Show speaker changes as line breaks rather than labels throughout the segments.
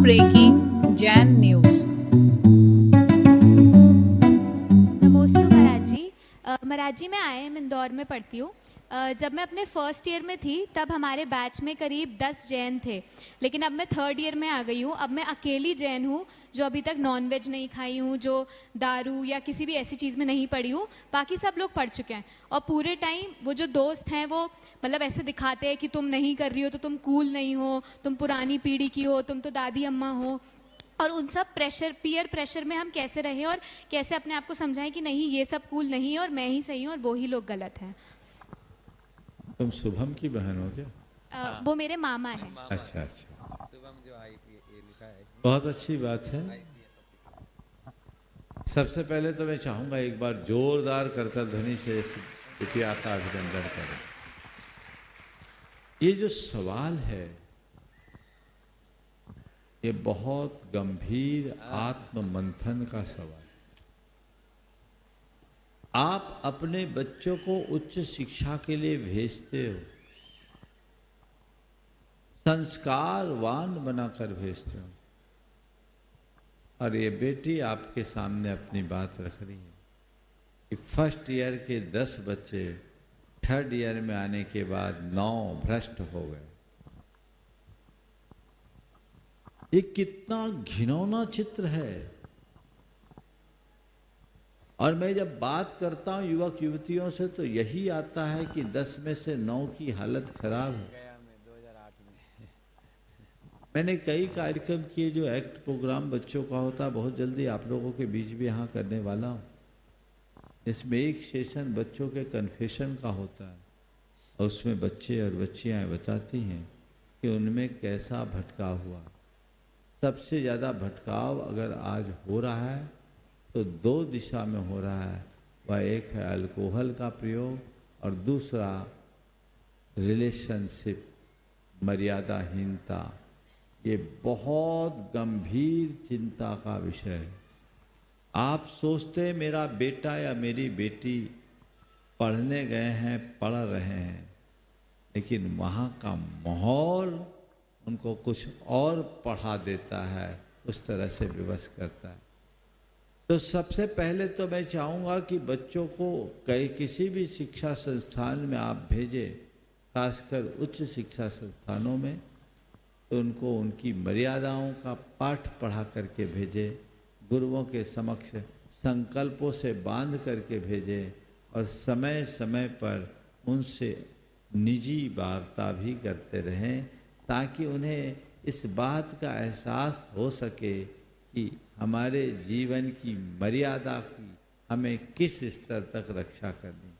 breaking Jan news.
नमस्ते महाराज जी। महाराज जी, मैं IIM Indore में पढ़ती हूँ। जब मैं अपने फर्स्ट ईयर में थी तब हमारे बैच में करीब 10 जैन थे, लेकिन अब मैं थर्ड ईयर में आ गई हूँ। अब मैं अकेली जैन हूँ जो अभी तक नॉनवेज नहीं खाई हूँ, जो दारू या किसी भी ऐसी चीज़ में नहीं पड़ी हूँ। बाकी सब लोग पढ़ चुके हैं और पूरे टाइम वो जो दोस्त हैं वो मतलब ऐसे दिखाते हैं कि तुम नहीं कर रही हो तो तुम कूल नहीं हो, तुम पुरानी पीढ़ी की हो, तुम तो दादी अम्मा हो। और उन सब पीयर प्रेशर में हम कैसे रहें और कैसे अपने आप को समझाएं कि नहीं, ये सब कूल नहीं है और मैं ही सही हूँ और वो ही लोग गलत हैं।
तुम शुभम की बहन हो क्या?
वो मेरे मामा हैं।
अच्छा अच्छा,
शुभम जो ये लिखा है इसमें।
बहुत अच्छी बात है। सबसे पहले तो मैं चाहूंगा एक बार जोरदार करतल ध्वनि से बिटिया का अभिनंदन करें। ये जो सवाल है ये बहुत गंभीर आत्म मंथन का सवाल है। आप अपने बच्चों को उच्च शिक्षा के लिए भेजते हो, संस्कारवान बनाकर भेजते हो, और ये बेटी आपके सामने अपनी बात रख रही है कि फर्स्ट ईयर के 10 बच्चे थर्ड ईयर में आने के बाद 9 भ्रष्ट हो गए। ये कितना घिनौना चित्र है। और मैं जब बात करता हूँ युवक युवतियों से तो यही आता है कि 10 में से 9 की हालत खराब है।
गया में 2008 में
मैंने कई कार्यक्रम किए जो एक्ट प्रोग्राम बच्चों का होता है, बहुत जल्दी आप लोगों के बीच भी यहाँ करने वाला हूँ। इसमें एक सेशन बच्चों के कन्फेशन का होता है और उसमें बच्चे और बच्चियाँ बताती हैं कि उनमें कैसा भटकाव हुआ। सबसे ज़्यादा भटकाव अगर आज हो रहा है तो 2 दिशा में हो रहा है। वह एक है अल्कोहल का प्रयोग और दूसरा रिलेशनशिप, मर्यादाहीनता। ये बहुत गंभीर चिंता का विषय है। आप सोचते हैं मेरा बेटा या मेरी बेटी पढ़ने गए हैं, पढ़ रहे हैं, लेकिन वहाँ का माहौल उनको कुछ और पढ़ा देता है, उस तरह से विवश करता है। तो सबसे पहले तो मैं चाहूँगा कि बच्चों को किसी भी शिक्षा संस्थान में आप भेजें, खासकर उच्च शिक्षा संस्थानों में, तो उनको उनकी मर्यादाओं का पाठ पढ़ा करके भेजें, गुरुओं के समक्ष संकल्पों से बांध करके भेजें और समय समय पर उनसे निजी वार्ता भी करते रहें ताकि उन्हें इस बात का एहसास हो सके कि हमारे जीवन की मर्यादा की हमें किस स्तर तक रक्षा करनी।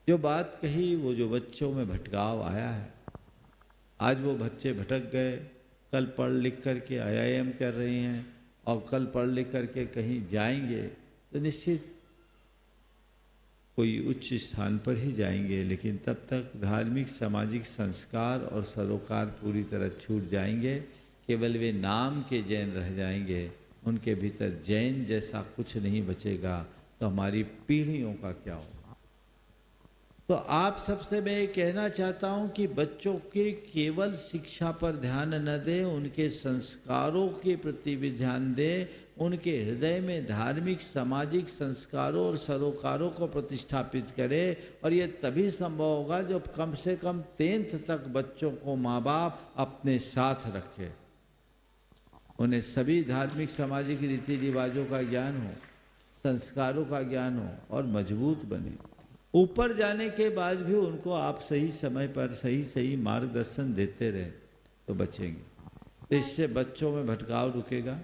जो बात कही वो जो बच्चों में भटकाव आया है, आज वो बच्चे भटक गए, कल पढ़ लिख करके IIM कर रही हैं और कल पढ़ लिख करके कहीं जाएंगे तो निश्चित कोई उच्च स्थान पर ही जाएंगे, लेकिन तब तक धार्मिक सामाजिक संस्कार और सरोकार पूरी तरह छूट जाएंगे। केवल वे नाम के जैन रह जाएंगे, उनके भीतर जैन जैसा कुछ नहीं बचेगा। तो हमारी पीढ़ियों का क्या होगा? तो आप सबसे मैं ये कहना चाहता हूँ कि बच्चों के केवल शिक्षा पर ध्यान न दें, उनके संस्कारों के प्रति भी ध्यान दें। उनके हृदय में धार्मिक सामाजिक संस्कारों और सरोकारों को प्रतिष्ठापित करें। और ये तभी संभव होगा जब कम से कम 10th तक बच्चों को माँ बाप अपने साथ रखें, उन्हें सभी धार्मिक सामाजिक रीति रिवाजों का ज्ञान हो, संस्कारों का ज्ञान हो और मजबूत बने। ऊपर जाने के बाद भी उनको आप सही समय पर सही मार्गदर्शन देते रहे तो बचेंगे। तो इससे बच्चों में भटकाव रुकेगा।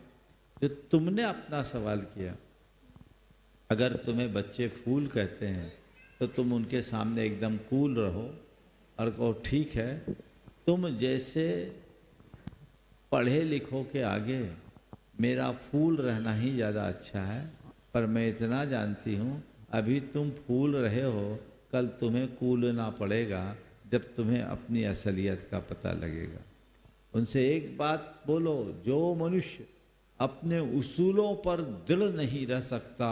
जो तुमने अपना सवाल किया, अगर तुम्हें बच्चे फूल कहते हैं तो तुम उनके सामने एकदम कूल रहो और कहो ठीक है, तुम जैसे पढ़े लिखो के आगे मेरा फूल रहना ही ज़्यादा अच्छा है, पर मैं इतना जानती हूँ अभी तुम फूल रहे हो, कल तुम्हें कूलना पड़ेगा जब तुम्हें अपनी असलियत का पता लगेगा। उनसे एक बात बोलो, जो मनुष्य अपने उसूलों पर दृढ़ नहीं रह सकता,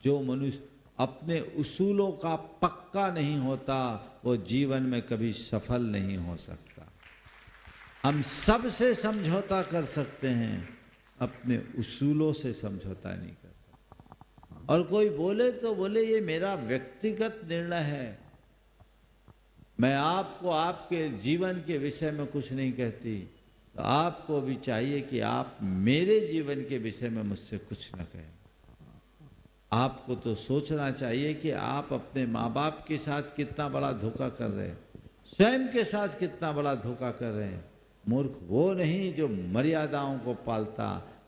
जो मनुष्य अपने उसूलों का पक्का नहीं होता, वो जीवन में कभी सफल नहीं हो सकता। हम सब से समझौता कर सकते हैं, अपने उसूलों से समझौता नहीं कर सकते। और कोई बोले तो बोले ये मेरा व्यक्तिगत निर्णय है, मैं आपको आपके जीवन के विषय में कुछ नहीं कहती, तो आपको भी चाहिए कि आप मेरे जीवन के विषय में मुझसे कुछ न कहें। आपको तो सोचना चाहिए कि आप अपने माँ बाप के साथ कितना बड़ा धोखा कर रहे हैं, स्वयं के साथ कितना बड़ा धोखा कर रहे हैं। मूर्ख वो नहीं जो मर्यादाओं को पालता,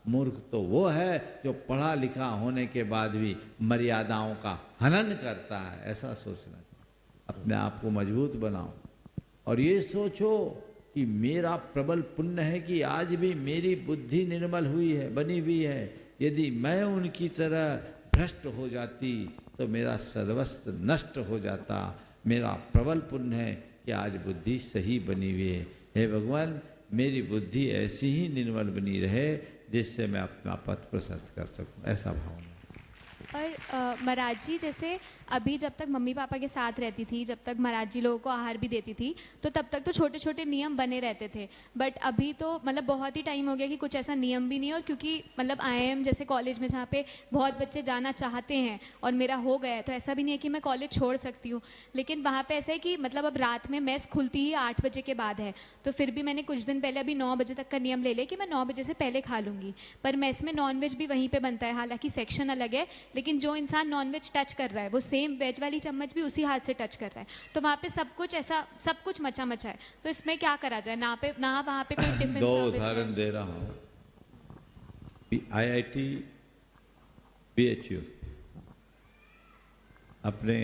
मूर्ख तो वो है जो पढ़ा लिखा होने के बाद भी मर्यादाओं का हनन करता है। ऐसा सोचना चाहिए। अपने आप को मजबूत बनाओ और ये सोचो कि मेरा प्रबल पुण्य है कि आज भी मेरी बुद्धि निर्मल हुई है, बनी हुई है। यदि मैं उनकी तरह भ्रष्ट हो जाती तो मेरा सर्वस्व नष्ट हो जाता। मेरा प्रबल पुण्य है कि आज बुद्धि सही बनी हुई है। हे भगवान, मेरी बुद्धि ऐसी ही निर्मल बनी रहे जिससे मैं अपना पथ प्रशस्त कर सकूं। ऐसा भावना।
और महाराज जी, जैसे अभी जब तक मम्मी पापा के साथ रहती थी, जब तक महाराज जी लोगों को आहार भी देती थी, तो तब तक तो छोटे छोटे नियम बने रहते थे। बट अभी तो मतलब बहुत ही टाइम हो गया कि कुछ ऐसा नियम भी नहीं है। और क्योंकि मतलब IIM जैसे कॉलेज में जहाँ पे बहुत बच्चे जाना चाहते हैं और मेरा हो गया है, तो ऐसा भी नहीं है कि मैं कॉलेज छोड़ सकती हूँ। लेकिन वहाँ पर ऐसा है कि मतलब अब रात में मेस खुलती ही 8 बजे के बाद है, तो फिर भी मैंने कुछ दिन पहले अभी 9 बजे तक का नियम ले लिया कि मैं 9 बजे से पहले खा लूँगी। पर मेस में नॉनवेज भी वहीं पर बनता है, हालाँकि सेक्शन अलग है, लेकिन जो इंसान नॉनवेज टच कर रहा है वो सेम वेज वाली चम्मच भी उसी हाथ से टच कर रहा है। तो वहाँ पे सब कुछ ऐसा, सब कुछ मचा मचा है। तो इसमें क्या करा जाए? ना वहाँ पे कोई टिफिन
दो
सर्विस
उदाहरण
है।
दे रहा हूँ। IIT BHU अपने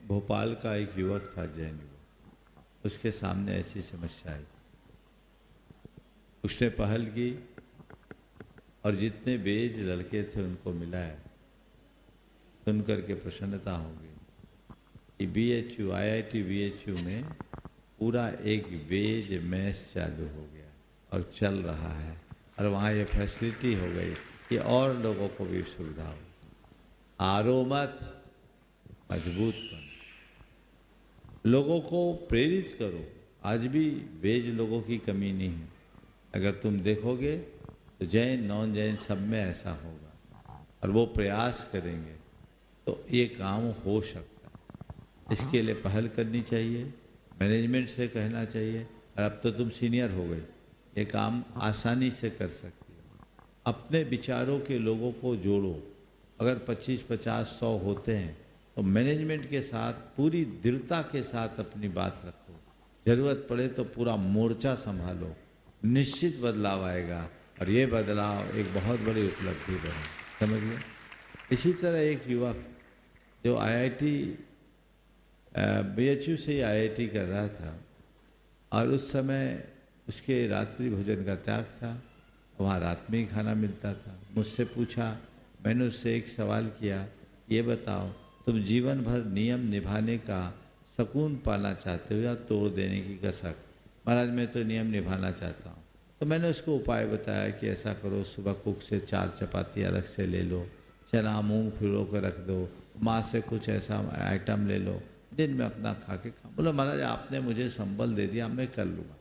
भोपाल का एक युवक था, जैन युवक, उसके सामने ऐसी समस्या आई। उसने पहल की और जितने बेज लड़के थे उनको मिला है। सुन करके प्रसन्नता होगी कि BHU IIT BHU में पूरा एक वेज मैस चालू हो गया और चल रहा है। और वहाँ ये फैसिलिटी हो गई कि और लोगों को भी सुविधा हो। हारो मत, मजबूत बनो, लोगों को प्रेरित करो। आज भी वेज लोगों की कमी नहीं है। अगर तुम देखोगे तो जैन नॉन जैन सब में ऐसा होगा और वो प्रयास करेंगे तो ये काम हो सकता है। इसके लिए पहल करनी चाहिए, मैनेजमेंट से कहना चाहिए। और अब तो तुम सीनियर हो गए, ये काम आसानी से कर सकती हो। अपने विचारों के लोगों को जोड़ो। अगर 25, 50, 100 होते हैं तो मैनेजमेंट के साथ पूरी दृढ़ता के साथ अपनी बात रखो। ज़रूरत पड़े तो पूरा मोर्चा संभालो, निश्चित बदलाव आएगा। और ये बदलाव एक बहुत बड़ी उपलब्धि बने, समझिए। इसी तरह एक युवक जो IIT BHU से IIT कर रहा था और उस समय उसके रात्रि भोजन का त्याग था, वहाँ रात में ही खाना मिलता था। मुझसे पूछा, मैंने उससे एक सवाल किया, ये बताओ तुम जीवन भर नियम निभाने का सुकून पाना चाहते हो या तोड़ देने की कसक? महाराज मैं तो नियम निभाना चाहता हूँ। तो मैंने उसको उपाय बताया कि ऐसा करो, सुबह कुक से 4 चपाती अलग से ले लो, चना मूंग भिगो कर रख दो, माँ से कुछ ऐसा आइटम ले लो, दिन में अपना खा के खा। बोला महाराज आपने मुझे संबल दे दिया, मैं कर लूँगा।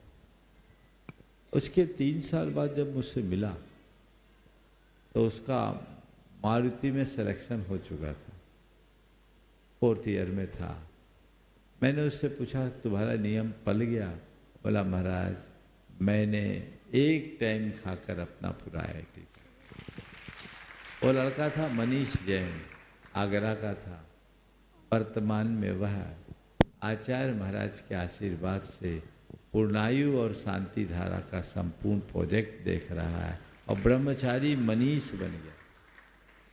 उसके 3 साल बाद जब मुझसे मिला तो उसका मारुति में सिलेक्शन हो चुका था, 4th ईयर में था। मैंने उससे पूछा तुम्हारा नियम पल गया? बोला महाराज मैंने एक टाइम खाकर अपना पूरा IIT। वो लड़का था मनीष जैन, आगरा का था। वर्तमान में वह आचार्य महाराज के आशीर्वाद से पूर्णायु और शांति धारा का संपूर्ण प्रोजेक्ट देख रहा है और ब्रह्मचारी मनीष बन गया,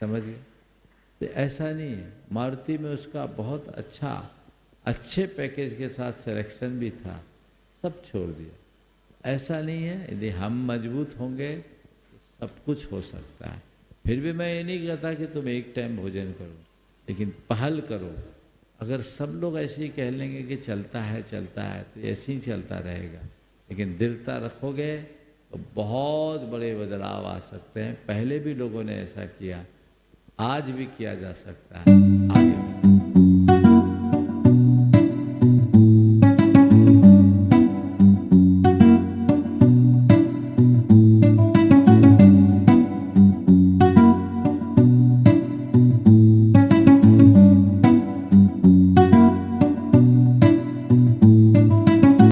समझ गए। तो ऐसा नहीं है, मारुति में उसका बहुत अच्छे पैकेज के साथ सिलेक्शन भी था, सब छोड़ दिया। ऐसा नहीं है, यदि हम मजबूत होंगे तो सब कुछ हो सकता है। फिर भी मैं ये नहीं कहता कि तुम एक टाइम भोजन करो, लेकिन पहल करो। अगर सब लोग ऐसे ही कह लेंगे कि चलता है तो ऐसे ही चलता रहेगा। लेकिन दृढ़ता रखोगे तो बहुत बड़े बदलाव आ सकते हैं। पहले भी लोगों ने ऐसा किया, आज भी किया जा सकता है।